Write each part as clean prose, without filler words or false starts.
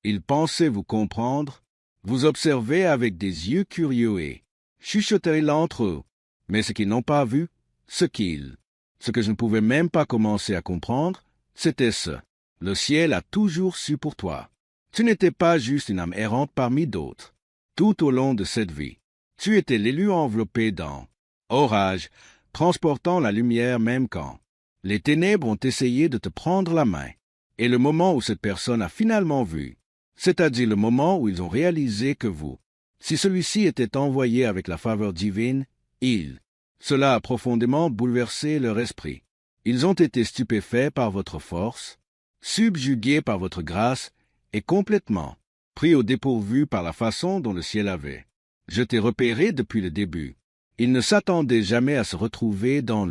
Ils pensaient vous comprendre, vous observaient avec des yeux curieux et chuchotaient entre eux. Mais ce qu'ils n'ont pas vu, ce que je ne pouvais même pas commencer à comprendre, c'était ce. Le ciel a toujours su pour toi. Tu n'étais pas juste une âme errante parmi d'autres. Tout au long de cette vie, tu étais l'élu enveloppé dans orage, transportant la lumière même quand les ténèbres ont essayé de te prendre la main. Et le moment où cette personne a finalement vu, c'est-à-dire le moment où ils ont réalisé que vous, si celui-ci était envoyé avec la faveur divine, cela a profondément bouleversé leur esprit. Ils ont été stupéfaits par votre force, subjugués par votre grâce et complètement pris au dépourvu par la façon dont le ciel avait. Je t'ai repéré depuis le début. Ils ne s'attendaient jamais à se retrouver dans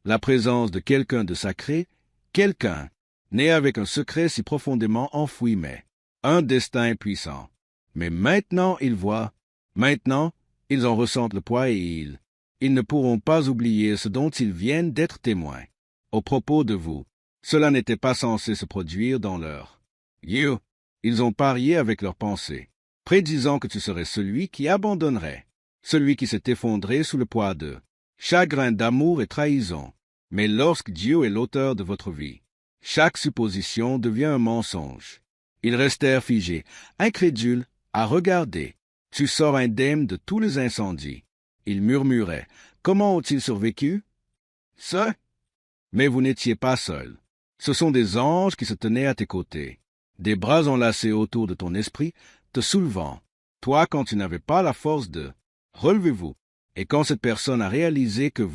la présence de quelqu'un de sacré, quelqu'un né avec un secret si profondément enfoui, mais un destin puissant. Mais maintenant ils voient, maintenant ils en ressentent le poids et ils ne pourront pas oublier ce dont ils viennent d'être témoins. Au propos de vous, cela n'était pas censé se produire dans leur yeux. Ils ont parié avec leurs pensées, prédisant que tu serais celui qui abandonnerait, celui qui s'est effondré sous le poids de chagrin d'amour et trahison. Mais lorsque Dieu est l'auteur de votre vie, chaque supposition devient un mensonge. Ils restèrent figés, incrédules, à regarder. Tu sors indemne de tous les incendies. Ils murmuraient. Comment ont-ils survécu? Ça? Mais vous n'étiez pas seul. Ce sont des anges qui se tenaient à tes côtés, des bras enlacés autour de ton esprit, te soulevant. Toi, quand tu n'avais pas la force de relevez-vous, et quand cette personne a réalisé que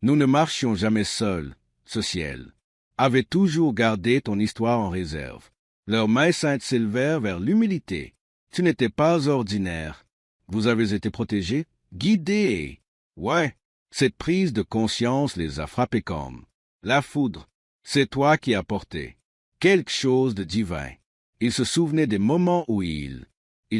nous ne marchions jamais seuls, ce ciel avait toujours gardé ton histoire en réserve. Leurs mains saintes s'élevèrent vers l'humilité. Tu n'étais pas ordinaire. Vous avez été protégés, guidés et... Ouais, cette prise de conscience les a frappés comme la foudre. C'est toi qui as porté quelque chose de divin. Ils se souvenaient des moments où ils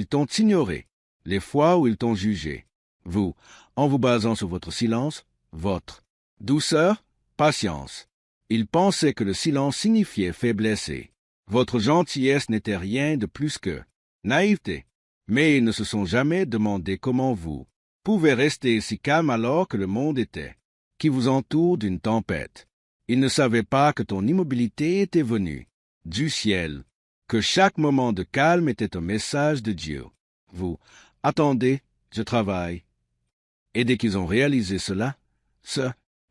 t'ont ignoré, les fois où ils t'ont jugé. Vous, en vous basant sur votre silence, votre douceur, patience. Ils pensaient que le silence signifiait faiblesse et votre gentillesse n'était rien de plus que naïveté. Mais ils ne se sont jamais demandé comment vous pouvez rester si calme alors que le monde qui vous entoure d'une tempête. Ils ne savaient pas que ton immobilité était venue du ciel, que chaque moment de calme était un message de Dieu. Vous, attendez, je travaille. Et dès qu'ils ont réalisé cela,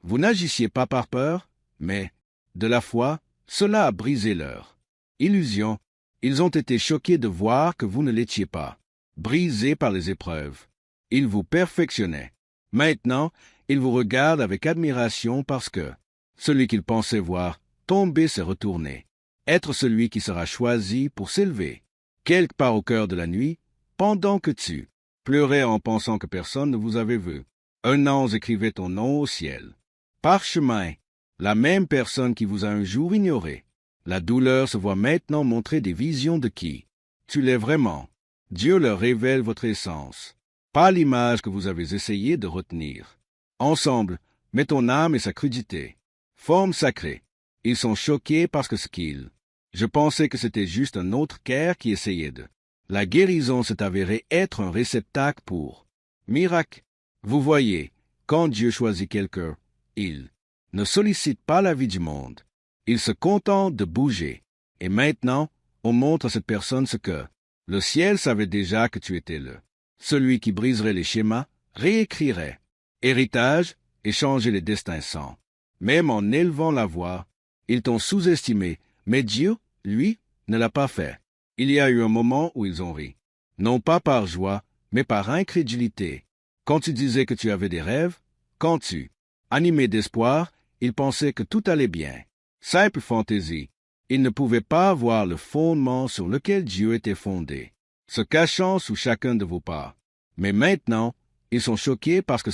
vous n'agissiez pas par peur, mais de la foi, cela a brisé leur illusion. Ils ont été choqués de voir que vous ne l'étiez pas, brisés par les épreuves. Ils vous perfectionnaient. Maintenant, ils vous regardent avec admiration parce que celui qu'ils pensaient voir tomber s'est retourné, être celui qui sera choisi pour s'élever, quelque part au cœur de la nuit, pendant que tu pleurais en pensant que personne ne vous avait vu. Un ange écrivait ton nom au ciel. Parchemin, la même personne qui vous a un jour ignoré. La douleur se voit maintenant montrer des visions de qui tu l'es vraiment. Dieu leur révèle votre essence, pas l'image que vous avez essayé de retenir. Ensemble, mais ton âme et sa crudité. Forme sacrée. Ils sont choqués parce que je pensais que c'était juste un autre cœur qui essayait de. La guérison s'est avérée être un réceptacle pour miracle. Vous voyez, quand Dieu choisit quelqu'un, il ne sollicite pas la vie du monde. Il se contente de bouger. Et maintenant, on montre à cette personne ce que le ciel savait déjà que tu étais celui qui briserait les schémas, réécrirait, héritage et changerait les destins sans. Même en élevant la voix, ils t'ont sous-estimé, mais Dieu, lui, ne l'a pas fait. Il y a eu un moment où ils ont ri, non pas par joie, mais par incrédulité. Quand tu disais que tu avais des rêves, quand tu, animé d'espoir, ils pensaient que tout allait bien. Simple fantaisie. Ils ne pouvaient pas voir le fondement sur lequel Dieu était fondé, se cachant sous chacun de vos pas. Mais maintenant, ils sont choqués parce que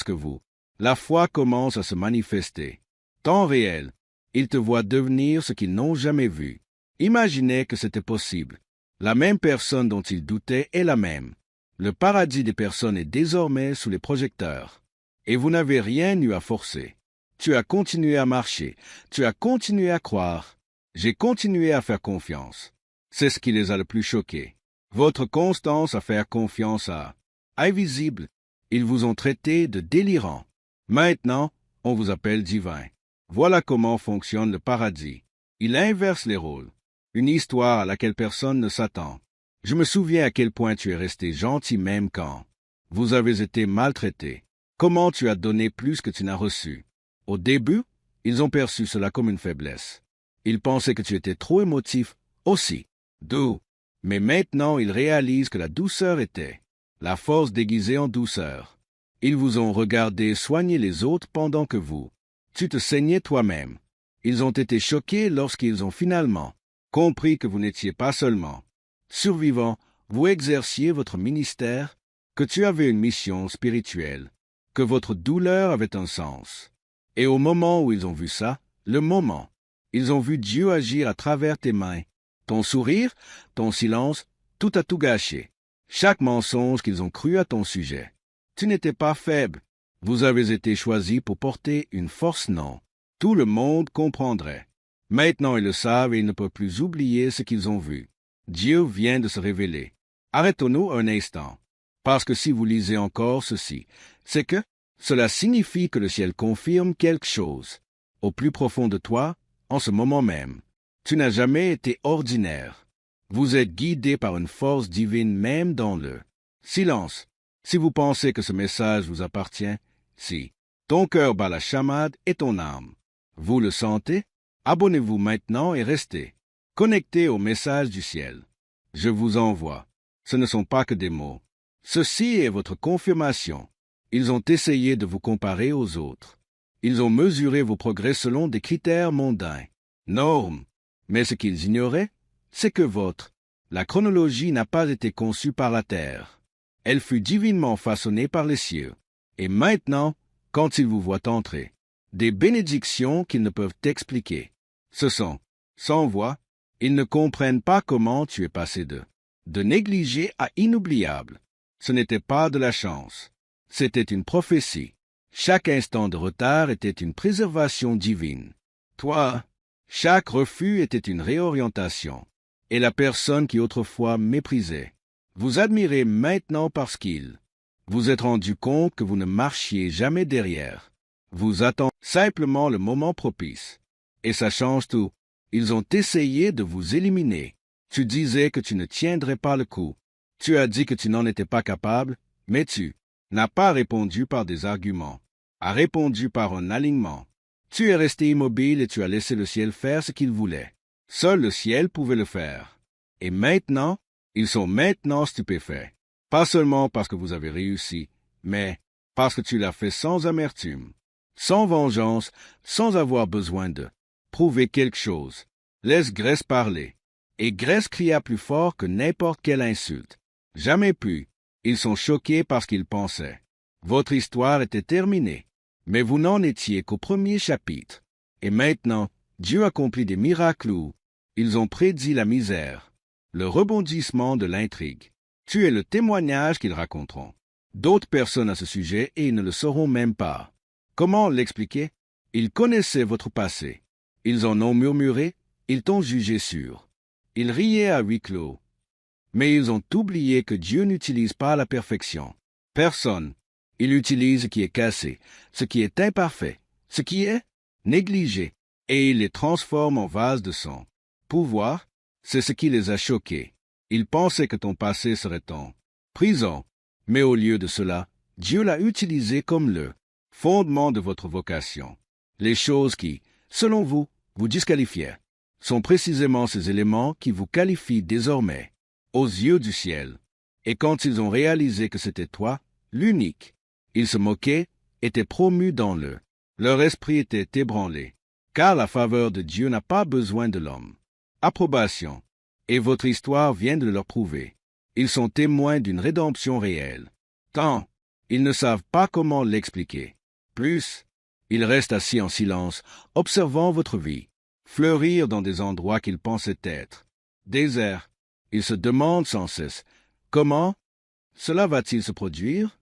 la foi commence à se manifester. Temps réel, ils te voient devenir ce qu'ils n'ont jamais vu. Imaginez que c'était possible. La même personne dont ils doutaient est la même. Le paradis des personnes est désormais sous les projecteurs. Et vous n'avez rien eu à forcer. Tu as continué à marcher. Tu as continué à croire. J'ai continué à faire confiance. C'est ce qui les a le plus choqués. Votre constance à faire confiance à Invisible. Ils vous ont traité de délirant. Maintenant, on vous appelle divin. Voilà comment fonctionne le paradis. Il inverse les rôles. Une histoire à laquelle personne ne s'attend. Je me souviens à quel point tu es resté gentil même quand vous avez été maltraité. Comment tu as donné plus que tu n'as reçu. Au début, ils ont perçu cela comme une faiblesse. Ils pensaient que tu étais trop émotif aussi. Doux. Mais maintenant, ils réalisent que la douceur était la force déguisée en douceur. Ils vous ont regardé soigner les autres pendant que vous, tu te saignais toi-même. Ils ont été choqués lorsqu'ils ont finalement compris que vous n'étiez pas seulement survivant, vous exerciez votre ministère, que tu avais une mission spirituelle, que votre douleur avait un sens. Et au moment où ils ont vu ça, le moment, ils ont vu Dieu agir à travers tes mains. Ton sourire, ton silence, tout a tout gâché. Chaque mensonge qu'ils ont cru à ton sujet. Tu n'étais pas faible. Vous avez été choisi pour porter une force non. Tout le monde comprendrait. Maintenant ils le savent et ils ne peuvent plus oublier ce qu'ils ont vu. Dieu vient de se révéler. Arrêtons-nous un instant. Parce que si vous lisez encore ceci, c'est que cela signifie que le ciel confirme quelque chose. Au plus profond de toi, en ce moment même, tu n'as jamais été ordinaire. Vous êtes guidé par une force divine même dans le silence. Si vous pensez que ce message vous appartient, si ton cœur bat la chamade et ton âme, vous le sentez, abonnez-vous maintenant et restez connectés au message du ciel. Je vous envoie. Ce ne sont pas que des mots. Ceci est votre confirmation. Ils ont essayé de vous comparer aux autres. Ils ont mesuré vos progrès selon des critères mondains, normes. Mais ce qu'ils ignoraient, c'est que la chronologie n'a pas été conçue par la terre. Elle fut divinement façonnée par les cieux. Et maintenant, quand ils vous voient entrer, des bénédictions qu'ils ne peuvent expliquer. Ce sont, sans voix, ils ne comprennent pas comment tu es passé de négligé à inoubliable. Ce n'était pas de la chance. C'était une prophétie. Chaque instant de retard était une préservation divine. Toi, chaque refus était une réorientation. Et la personne qui autrefois méprisait, vous admirez maintenant parce qu'il vous êtes rendu compte que vous ne marchiez jamais derrière. Vous attendez simplement le moment propice. Et ça change tout. Ils ont essayé de vous éliminer. Tu disais que tu ne tiendrais pas le coup. Tu as dit que tu n'en étais pas capable, mais tu n'as pas répondu par des arguments, as répondu par un alignement. Tu es resté immobile et tu as laissé le ciel faire ce qu'il voulait. Seul le ciel pouvait le faire. Et maintenant, ils sont maintenant stupéfaits. Pas seulement parce que vous avez réussi, mais parce que tu l'as fait sans amertume, sans vengeance, sans avoir besoin de prouver quelque chose. Laisse Grèce parler. Et Grèce cria plus fort que n'importe quelle insulte. Jamais plus. Ils sont choqués parce qu'ils pensaient. Votre histoire était terminée. Mais vous n'en étiez qu'au premier chapitre. Et maintenant, Dieu accomplit des miracles où ils ont prédit la misère, le rebondissement de l'intrigue. Tu es le témoignage qu'ils raconteront. D'autres personnes à ce sujet et ils ne le sauront même pas. Comment l'expliquer? Ils connaissaient votre passé. Ils en ont murmuré, ils t'ont jugé sûr. Ils riaient à huis clos. Mais ils ont oublié que Dieu n'utilise pas la perfection. Personne. Il utilise ce qui est cassé, ce qui est imparfait, ce qui est négligé, et il les transforme en vase de son pouvoir. C'est ce qui les a choqués. Ils pensaient que ton passé serait ton prison. Mais au lieu de cela, Dieu l'a utilisé comme le fondement de votre vocation. Les choses qui, selon vous, vous disqualifiaient, sont précisément ces éléments qui vous qualifient désormais aux yeux du ciel. Et quand ils ont réalisé que c'était toi, l'unique, ils se moquaient, étaient promus dans le. Leur esprit était ébranlé, car la faveur de Dieu n'a pas besoin de l'homme. Approbation. Et votre histoire vient de leur prouver. Ils sont témoins d'une rédemption réelle. Tant, ils ne savent pas comment l'expliquer. Plus, ils restent assis en silence, observant votre vie, fleurir dans des endroits qu'ils pensaient être déserts. Ils se demandent sans cesse, comment cela va-t-il se produire?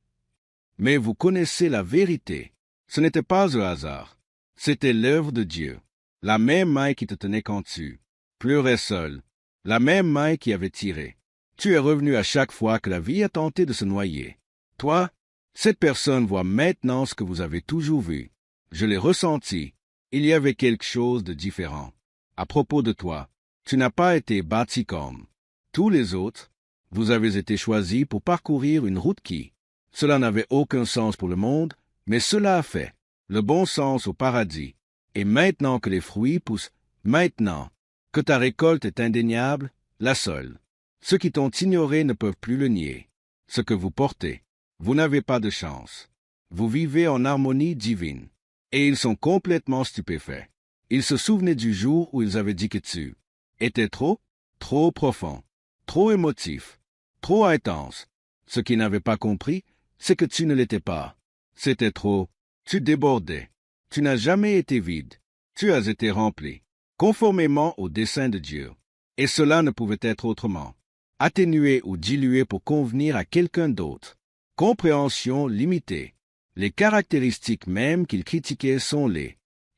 Mais vous connaissez la vérité. Ce n'était pas un hasard. C'était l'œuvre de Dieu. La même main qui te tenait quand tu pleurais seul. La même main qui avait tiré. Tu es revenu à chaque fois que la vie a tenté de se noyer. Toi, cette personne voit maintenant ce que vous avez toujours vu. Je l'ai ressenti. Il y avait quelque chose de différent. À propos de toi, tu n'as pas été bâti comme tous les autres. Vous avez été choisi pour parcourir une route qui, cela n'avait aucun sens pour le monde, mais cela a fait le bon sens au paradis. Et maintenant que les fruits poussent, maintenant que ta récolte est indéniable, la seule. Ceux qui t'ont ignoré ne peuvent plus le nier. Ce que vous portez, vous n'avez pas de chance. Vous vivez en harmonie divine. Et ils sont complètement stupéfaits. Ils se souvenaient du jour où ils avaient dit que tu étais trop profond, trop émotif, trop intense. Ce qu'ils n'avaient pas compris, c'est que tu ne l'étais pas. C'était trop. Tu débordais. Tu n'as jamais été vide. Tu as été rempli, conformément au dessein de Dieu. Et cela ne pouvait être autrement. Atténué ou dilué pour convenir à quelqu'un d'autre. Compréhension limitée. Les caractéristiques mêmes qu'il critiquait sont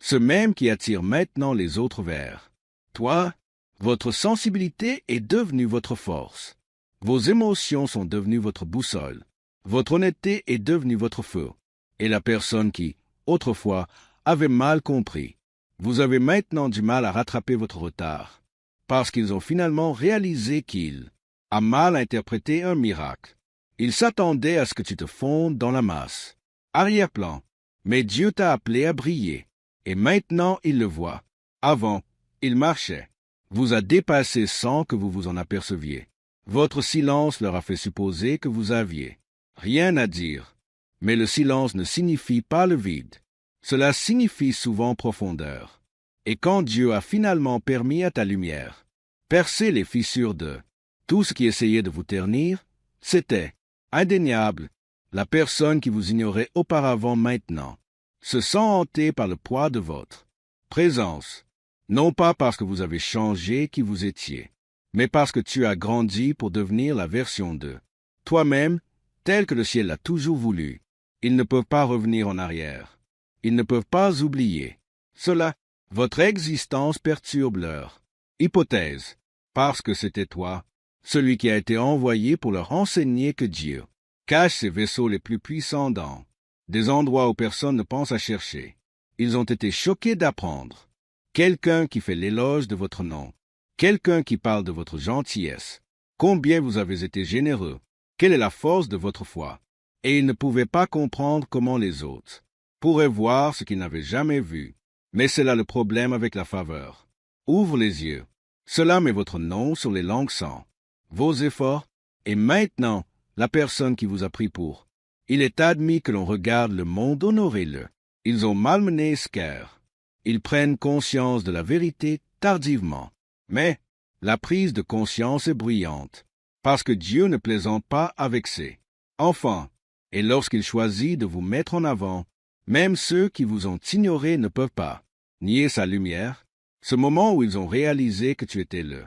ceux mêmes qui attirent maintenant les autres vers. Toi, votre sensibilité est devenue votre force. Vos émotions sont devenues votre boussole. Votre honnêteté est devenue votre feu. Et la personne qui, autrefois, avait mal compris, vous avez maintenant du mal à rattraper votre retard, parce qu'ils ont finalement réalisé qu'il a mal interprété un miracle. Ils s'attendaient à ce que tu te fondes dans la masse. Arrière-plan. Mais Dieu t'a appelé à briller. Et maintenant, il le voit. Avant, il marchait. Vous a dépassé sans que vous vous en aperceviez. Votre silence leur a fait supposer que vous aviez rien à dire. Mais le silence ne signifie pas le vide. Cela signifie souvent profondeur. Et quand Dieu a finalement permis à ta lumière percer les fissures de tout ce qui essayait de vous ternir, c'était indéniable. La personne qui vous ignorait auparavant maintenant se sent hantée par le poids de votre présence, non pas parce que vous avez changé qui vous étiez, mais parce que tu as grandi pour devenir la version de toi-même telle que le ciel l'a toujours voulu. Ils ne peuvent pas revenir en arrière. Ils ne peuvent pas oublier. Cela, votre existence perturbe leur hypothèse, parce que c'était toi, celui qui a été envoyé pour leur enseigner que Dieu cache ses vaisseaux les plus puissants dans des endroits où personne ne pense à chercher. Ils ont été choqués d'apprendre. Quelqu'un qui fait l'éloge de votre nom, quelqu'un qui parle de votre gentillesse, combien vous avez été généreux, quelle est la force de votre foi. Et ils ne pouvaient pas comprendre comment les autres pourraient voir ce qu'ils n'avaient jamais vu. Mais c'est là le problème avec la faveur. Ouvre les yeux. Cela met votre nom sur les langues sans vos efforts, et maintenant, la personne qui vous a pris pour. Il est admis que l'on regarde le monde, honorez-le. Ils ont malmené Esquerre. Ils prennent conscience de la vérité tardivement. Mais la prise de conscience est bruyante, parce que Dieu ne plaisante pas avec ses enfants. Et lorsqu'il choisit de vous mettre en avant, même ceux qui vous ont ignoré ne peuvent pas nier sa lumière. Ce moment où ils ont réalisé que tu étais le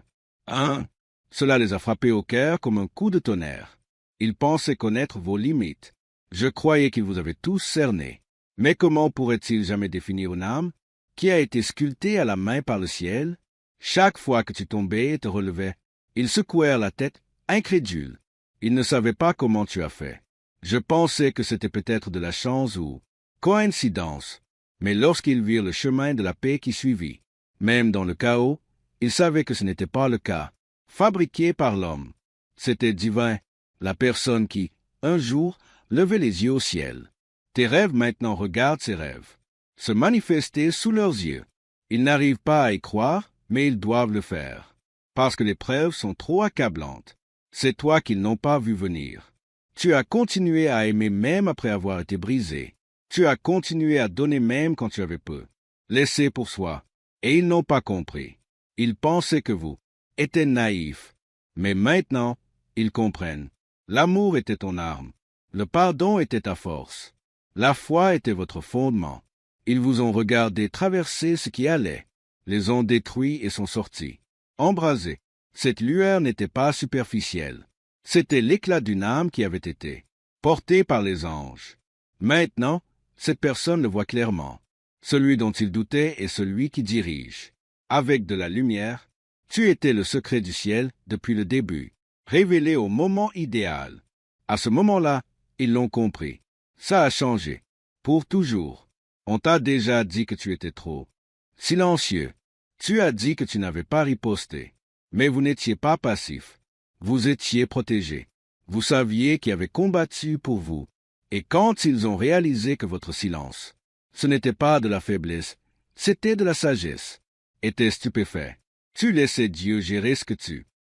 cela les a frappés au cœur comme un coup de tonnerre. Ils pensaient connaître vos limites. Je croyais qu'ils vous avaient tous cernés. Mais comment pourraient-ils jamais définir une âme qui a été sculptée à la main par le ciel? Chaque fois que tu tombais et te relevais, ils secouèrent la tête, incrédules. Ils ne savaient pas comment tu as fait. Je pensais que c'était peut-être de la chance ou coïncidence, mais lorsqu'ils virent le chemin de la paix qui suivit, même dans le chaos, ils savaient que ce n'était pas le cas, fabriqué par l'homme. C'était divin, la personne qui, un jour, levait les yeux au ciel. Tes rêves maintenant regardent ces rêves se manifester sous leurs yeux. Ils n'arrivent pas à y croire, mais ils doivent le faire, parce que les preuves sont trop accablantes. C'est toi qu'ils n'ont pas vu venir. Tu as continué à aimer même après avoir été brisé. Tu as continué à donner même quand tu avais peu. Laissé pour soi. Et ils n'ont pas compris. Ils pensaient que vous étiez naïfs. Mais maintenant, ils comprennent. L'amour était ton arme. Le pardon était ta force. La foi était votre fondement. Ils vous ont regardé traverser ce qui allait, les ont détruits et sont sortis. Embrasés. Cette lueur n'était pas superficielle. C'était l'éclat d'une âme qui avait été portée par les anges. Maintenant, cette personne le voit clairement. Celui dont il doutait est celui qui dirige. Avec de la lumière, Tu étais le secret du ciel depuis le début, révélé au moment idéal. À ce moment-là, ils l'ont compris. Ça a changé. Pour toujours. On t'a déjà dit que tu étais trop silencieux. Tu as dit que tu n'avais pas riposté. Mais vous n'étiez pas passif. Vous étiez protégé. Vous saviez qui avait combattu pour vous. Et quand ils ont réalisé que votre silence, ce n'était pas de la faiblesse, c'était de la sagesse, étaient stupéfaits. Tu laissais Dieu gérer ce que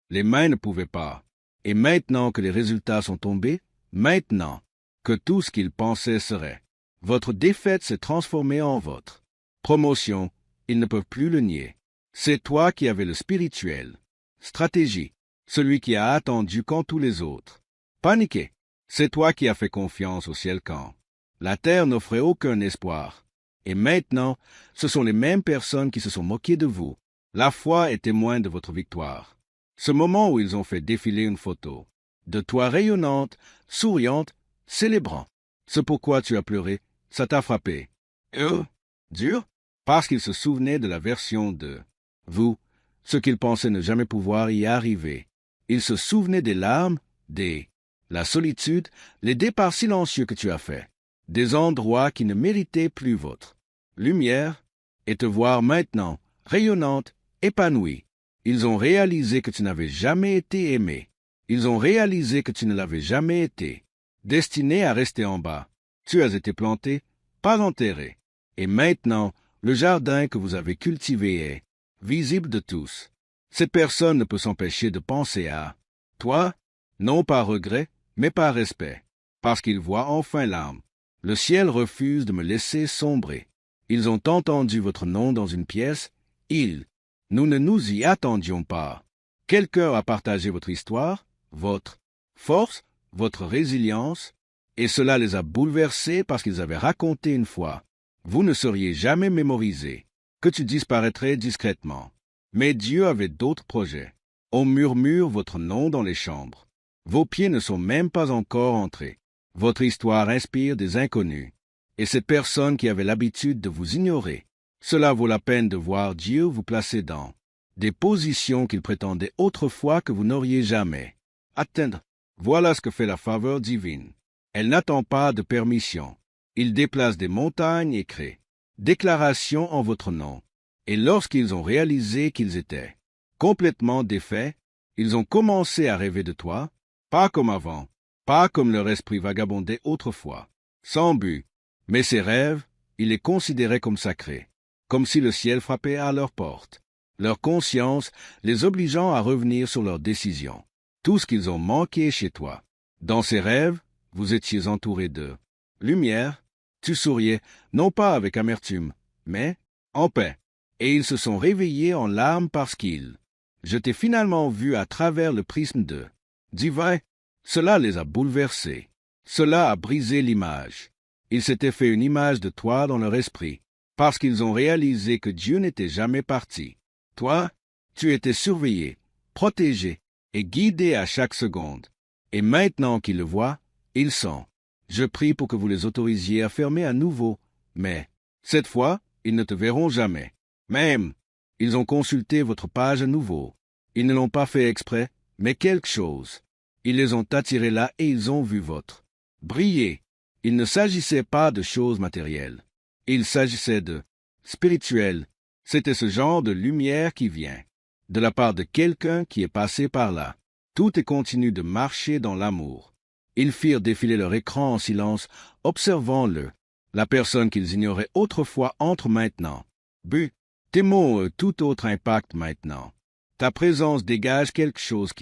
les mains ne pouvaient pas. Et maintenant que les résultats sont tombés, maintenant que tout ce qu'ils pensaient serait, votre défaite s'est transformée en votre promotion, ils ne peuvent plus le nier. C'est toi qui avais le spirituel. Stratégie, celui qui a attendu quand tous les autres paniquaient. C'est toi qui as fait confiance au ciel quand la terre n'offrait aucun espoir. Et maintenant, ce sont les mêmes personnes qui se sont moquées de vous. La foi est témoin de votre victoire. Ce moment où ils ont fait défiler une photo de toi rayonnante, souriante, célébrant. Ce pourquoi tu as pleuré, ça t'a frappé. Dur? Parce qu'ils se souvenaient de la version de vous, ce qu'ils pensaient ne jamais pouvoir y arriver. Ils se souvenaient des larmes, la solitude, les départs silencieux que tu as faits, des endroits qui ne méritaient plus votre lumière, et te voir maintenant, rayonnante, épanouie. Ils ont réalisé que tu n'avais jamais été aimé. Ils ont réalisé que tu ne l'avais jamais été. Destiné à rester en bas. Tu as été planté, pas enterré. Et maintenant, le jardin que vous avez cultivé est visible de tous. Cette personne ne peut s'empêcher de penser à toi, non par regret, mais par respect, parce qu'ils voient enfin l'âme. Le ciel refuse de me laisser sombrer. Ils ont entendu votre nom dans une pièce. Nous ne nous y attendions pas. Quelqu'un a partagé votre histoire, votre force, votre résilience, et cela les a bouleversés parce qu'ils avaient raconté une fois. Vous ne seriez jamais mémorisé, que tu disparaîtrais discrètement. Mais Dieu avait d'autres projets. On murmure votre nom dans les chambres. Vos pieds ne sont même pas encore entrés. Votre histoire inspire des inconnus. Et ces personnes qui avaient l'habitude de vous ignorer, cela vaut la peine de voir Dieu vous placer dans des positions qu'il prétendait autrefois que vous n'auriez jamais atteindre. Voilà ce que fait la faveur divine. Elle n'attend pas de permission. Il déplace des montagnes et crée déclaration en votre nom. Et lorsqu'ils ont réalisé qu'ils étaient complètement défaits, ils ont commencé à rêver de toi, pas comme avant, pas comme leur esprit vagabondait autrefois, sans but. Mais ces rêves, ils les considéraient comme sacrés, comme si le ciel frappait à leur porte, leur conscience les obligeant à revenir sur leurs décisions. Tout ce qu'ils ont manqué chez toi. Dans ces rêves, vous étiez entouré de lumière, tu souriais, non pas avec amertume, mais en paix. Et ils se sont réveillés en larmes parce je t'ai finalement vu à travers le prisme de divin. Cela les a bouleversés. Cela a brisé l'image. Ils s'étaient fait une image de toi dans leur esprit, parce qu'ils ont réalisé que Dieu n'était jamais parti. Toi, tu étais surveillé, protégé et guidé à chaque seconde. Et maintenant qu'ils le voient, ils sont. Je prie pour que vous les autorisiez à fermer à nouveau, mais cette fois, ils ne te verront jamais. Même, ils ont consulté votre page à nouveau. Ils ne l'ont pas fait exprès, mais quelque chose. Ils les ont attirés là et ils ont vu votre briller. Il ne s'agissait pas de choses matérielles. Il s'agissait de spirituel. C'était ce genre de lumière qui vient de la part de quelqu'un qui est passé par là. Tout et continue de marcher dans l'amour. Ils firent défiler leur écran en silence, observant la personne qu'ils ignoraient autrefois entre maintenant. Tes mots ont tout autre impact maintenant. Ta présence dégage quelque chose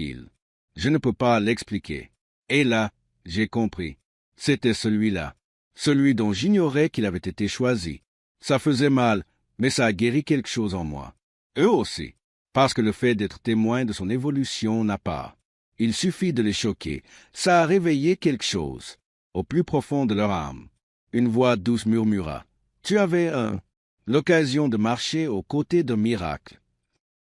je ne peux pas l'expliquer. Et là, j'ai compris. C'était celui-là. Celui dont j'ignorais qu'il avait été choisi. Ça faisait mal, mais ça a guéri quelque chose en moi. Eux aussi. Parce que le fait d'être témoin de son évolution n'a pas. Il suffit de les choquer. Ça a réveillé quelque chose. Au plus profond de leur âme. Une voix douce murmura. Tu avais l'occasion de marcher aux côtés d'un miracle.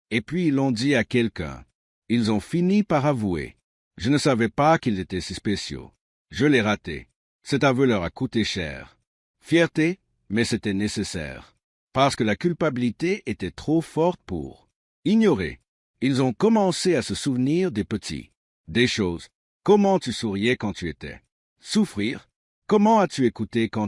Et puis ils l'ont dit à quelqu'un. Ils ont fini par avouer. Je ne savais pas qu'ils étaient si spéciaux. Je l'ai raté. Cet aveu leur a coûté cher. Fierté, mais c'était nécessaire. Parce que la culpabilité était trop forte pour ignorer. Ils ont commencé à se souvenir des petits, des choses. Comment tu souriais quand tu étais. Souffrir. Comment as-tu écouté quand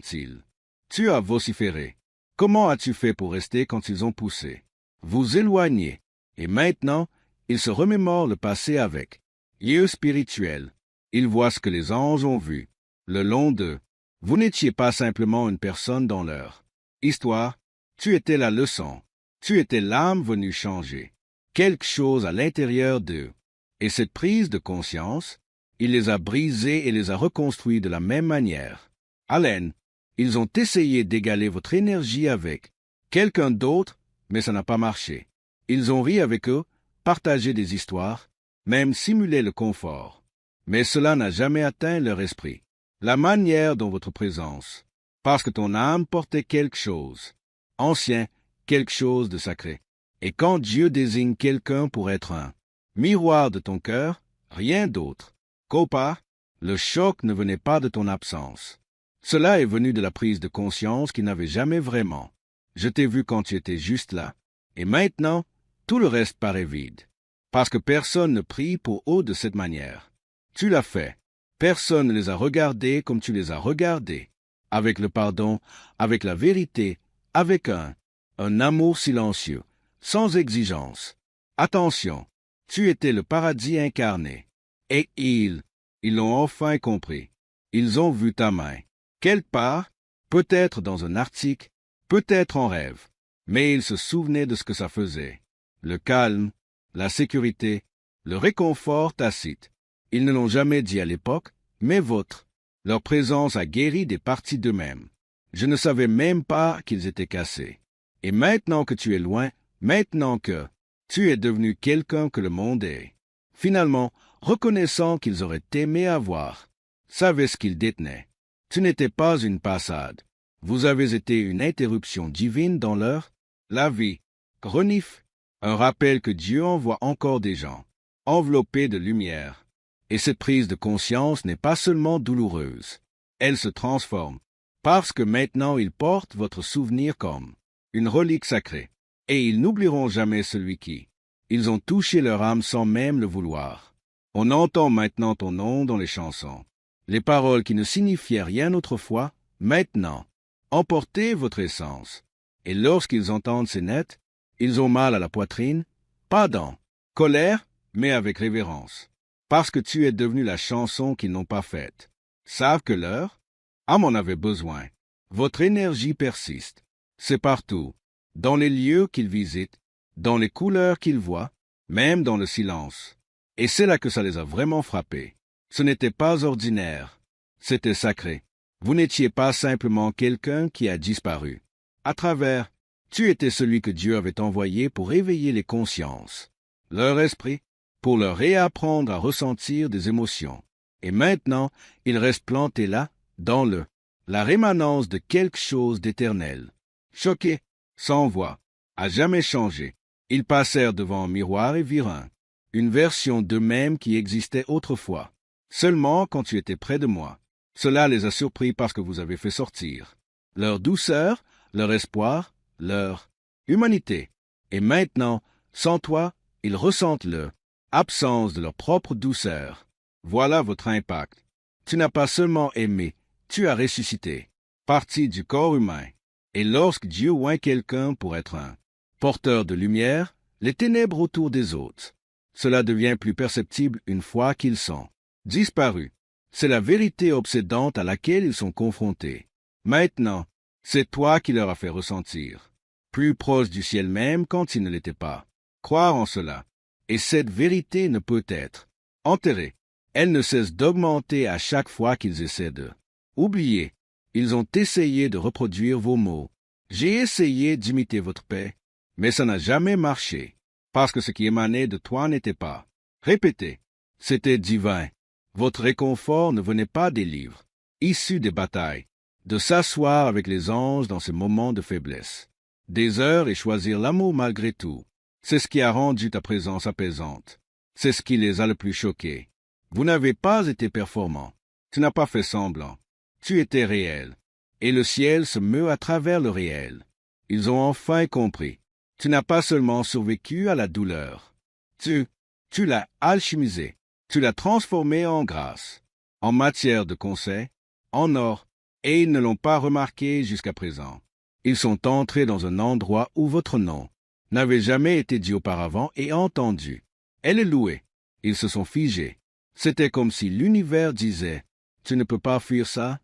tu as vociféré. Comment as-tu fait pour rester quand ils ont poussé. Vous éloigner. Et maintenant, ils se remémorent le passé avec yeux spirituels. Ils voient ce que les anges ont vu. Le long d'eux. Vous n'étiez pas simplement une personne dans leur histoire. Tu étais la leçon. Tu étais l'âme venue changer quelque chose à l'intérieur d'eux. Et cette prise de conscience, il les a brisés et les a reconstruits de la même manière. Alain, ils ont essayé d'égaler votre énergie avec quelqu'un d'autre, mais ça n'a pas marché. Ils ont ri avec eux, partagé des histoires, même simulé le confort. Mais cela n'a jamais atteint leur esprit. La manière dont votre présence, parce que ton âme portait quelque chose, ancien, quelque chose de sacré. Et quand Dieu désigne quelqu'un pour être un miroir de ton cœur, rien d'autre. Copa, le choc ne venait pas de ton absence. Cela est venu de la prise de conscience qui n'avait jamais vraiment. Je t'ai vu quand tu étais juste là. Et maintenant, tout le reste paraît vide. Parce que personne ne prie pour eux de cette manière. Tu l'as fait. Personne ne les a regardés comme tu les as regardés. Avec le pardon, avec la vérité, avec un amour silencieux. Sans exigence. Attention, tu étais le paradis incarné. Et ils l'ont enfin compris. Ils ont vu ta main. Quelque part, peut-être dans un article, peut-être en rêve, mais ils se souvenaient de ce que ça faisait. Le calme, la sécurité, le réconfort tacite. Ils ne l'ont jamais dit à l'époque, mais leur présence a guéri des parties d'eux-mêmes. Je ne savais même pas qu'ils étaient cassés. Et maintenant que tu es loin, maintenant que tu es devenu quelqu'un que le monde est, finalement, reconnaissant qu'ils auraient aimé avoir, savez ce qu'ils détenaient. Tu n'étais pas une passade. Vous avez été une interruption divine dans la vie. Renif, un rappel que Dieu envoie encore des gens, enveloppés de lumière. Et cette prise de conscience n'est pas seulement douloureuse. Elle se transforme, parce que maintenant ils portent votre souvenir comme une relique sacrée. Et ils n'oublieront jamais celui qui. Ils ont touché leur âme sans même le vouloir. On entend maintenant ton nom dans les chansons. Les paroles qui ne signifiaient rien autrefois, maintenant, emportez votre essence. Et lorsqu'ils entendent ces notes, ils ont mal à la poitrine, pas dans colère, mais avec révérence. Parce que tu es devenu la chanson qu'ils n'ont pas faite. Savent que leur âme en avait besoin. Votre énergie persiste. C'est partout. Dans les lieux qu'ils visitent, dans les couleurs qu'ils voient, même dans le silence. Et c'est là que ça les a vraiment frappés. Ce n'était pas ordinaire, c'était sacré. Vous n'étiez pas simplement quelqu'un qui a disparu. À travers, tu étais celui que Dieu avait envoyé pour éveiller les consciences, leur esprit, pour leur réapprendre à ressentir des émotions. Et maintenant, ils restent plantés là, dans la rémanence de quelque chose d'éternel. Choqués, sans voix, à jamais changé. Ils passèrent devant un miroir et virent une version d'eux-mêmes qui existait autrefois, seulement quand tu étais près de moi. Cela les a surpris parce que vous avez fait sortir leur douceur, leur espoir, leur humanité. Et maintenant, sans toi, ils ressentent l'absence de leur propre douceur. Voilà votre impact. Tu n'as pas seulement aimé, tu as ressuscité, partie du corps humain. Et lorsque Dieu oint quelqu'un pour être un porteur de lumière, les ténèbres autour des autres, cela devient plus perceptible une fois qu'ils sont disparus. C'est la vérité obsédante à laquelle ils sont confrontés. Maintenant, c'est toi qui leur as fait ressentir, plus proche du ciel même quand ils ne l'étaient pas. Croire en cela. Et cette vérité ne peut être enterrée. Elle ne cesse d'augmenter à chaque fois qu'ils essaient de oublier. Ils ont essayé de reproduire vos mots. J'ai essayé d'imiter votre paix, mais ça n'a jamais marché, parce que ce qui émanait de toi n'était pas répété. C'était divin. Votre réconfort ne venait pas des livres, issus des batailles, de s'asseoir avec les anges dans ces moments de faiblesse, des heures et choisir l'amour malgré tout. C'est ce qui a rendu ta présence apaisante. C'est ce qui les a le plus choqués. Vous n'avez pas été performant. Tu n'as pas fait semblant. Tu étais réel. Et le ciel se meut à travers le réel. Ils ont enfin compris. Tu n'as pas seulement survécu à la douleur. Tu l'as alchimisé, tu l'as transformé en grâce, en matière de conseil, en or, et ils ne l'ont pas remarqué jusqu'à présent. Ils sont entrés dans un endroit où votre nom n'avait jamais été dit auparavant et entendu. Elle est louée. Ils se sont figés. C'était comme si l'univers disait, « Tu ne peux pas fuir ça ?»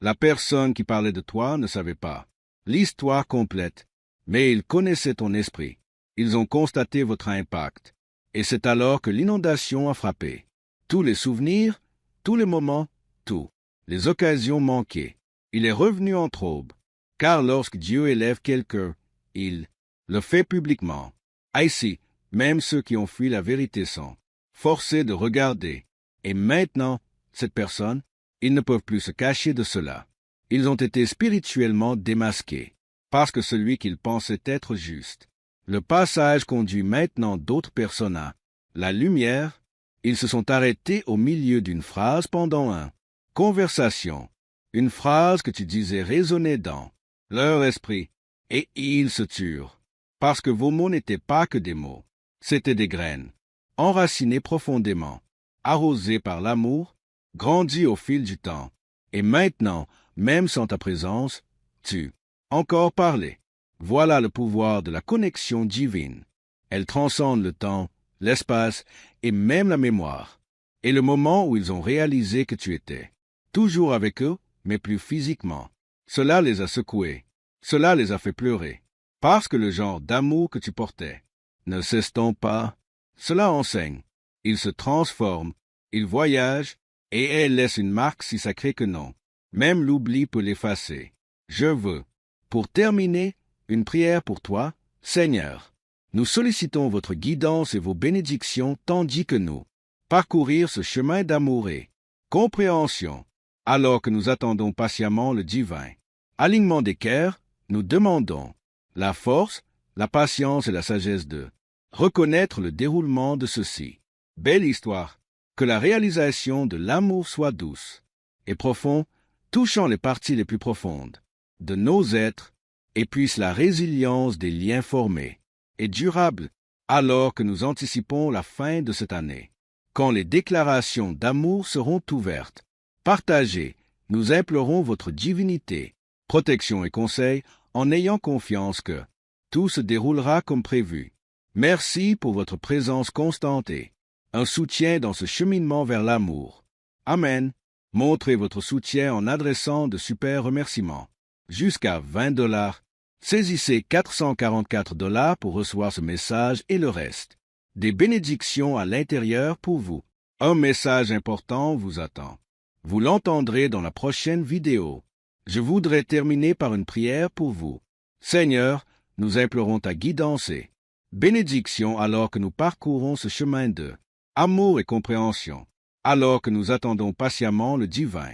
La personne qui parlait de toi ne savait pas l'histoire complète, mais ils connaissaient ton esprit. Ils ont constaté votre impact. Et c'est alors que l'inondation a frappé. Tous les souvenirs, tous les moments, tout, les occasions manquées. Il est revenu en trombe. Car lorsque Dieu élève quelqu'un, il le fait publiquement. Ainsi, même ceux qui ont fui la vérité sont forcés de regarder. Et maintenant, cette personne, ils ne peuvent plus se cacher de cela. Ils ont été spirituellement démasqués, parce que celui qu'ils pensaient être juste. Le passage conduit maintenant d'autres personnes à la lumière. Ils se sont arrêtés au milieu d'une phrase pendant une conversation. Une phrase que tu disais résonnait dans leur esprit, et ils se turent, parce que vos mots n'étaient pas que des mots, c'étaient des graines, enracinées profondément, arrosées par l'amour, grandies au fil du temps, et maintenant, même sans ta présence, tu encore parlé. Voilà le pouvoir de la connexion divine. Elle transcende le temps, l'espace et même la mémoire, et le moment où ils ont réalisé que tu étais toujours avec eux, mais plus physiquement. Cela les a secoués, cela les a fait pleurer, parce que le genre d'amour que tu portais ne cesse-t-on pas. Cela enseigne, ils se transforment, ils voyagent, et elle laisse une marque si sacrée que non. Même l'oubli peut l'effacer. Je veux, pour terminer, une prière pour toi, Seigneur. Nous sollicitons votre guidance et vos bénédictions tandis que nous parcourir ce chemin d'amour et compréhension, alors que nous attendons patiemment le divin alignement des cœurs. Nous demandons la force, la patience et la sagesse de reconnaître le déroulement de ceci. Belle histoire, que la réalisation de l'amour soit douce et profond, touchant les parties les plus profondes de nos êtres, et puisse la résilience des liens formés et durable, alors que nous anticipons la fin de cette année. Quand les déclarations d'amour seront ouvertes, partagées, nous implorons votre divinité, protection et conseil, en ayant confiance que tout se déroulera comme prévu. Merci pour votre présence constante et un soutien dans ce cheminement vers l'amour. Amen. Montrez votre soutien en adressant de super remerciements. Jusqu'à $20. Saisissez $444 pour recevoir ce message et le reste. Des bénédictions à l'intérieur pour vous. Un message important vous attend. Vous l'entendrez dans la prochaine vidéo. Je voudrais terminer par une prière pour vous. Seigneur, nous implorons ta guidance et bénédiction alors que nous parcourons ce chemin de amour et compréhension, alors que nous attendons patiemment le divin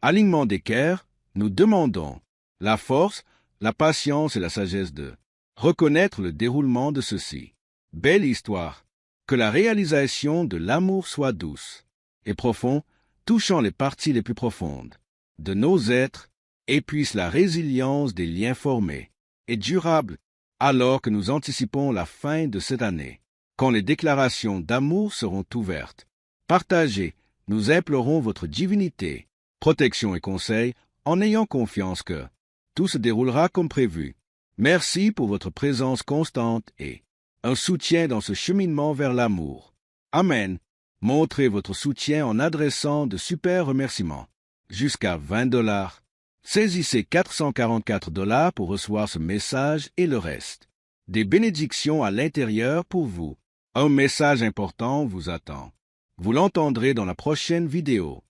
alignement des cœurs. Nous demandons la force, la patience et la sagesse de reconnaître le déroulement de ceci. Belle histoire, que la réalisation de l'amour soit douce et profond, touchant les parties les plus profondes de nos êtres, et puisse la résilience des liens formés et durables, alors que nous anticipons la fin de cette année. Quand les déclarations d'amour seront ouvertes, partagées, nous implorons votre divinité, protection et conseil, en ayant confiance que tout se déroulera comme prévu. Merci pour votre présence constante et un soutien dans ce cheminement vers l'amour. Amen. Montrez votre soutien en adressant de super remerciements. Jusqu'à $20. Saisissez $444 pour recevoir ce message et le reste. Des bénédictions à l'intérieur pour vous. Un message important vous attend. Vous l'entendrez dans la prochaine vidéo.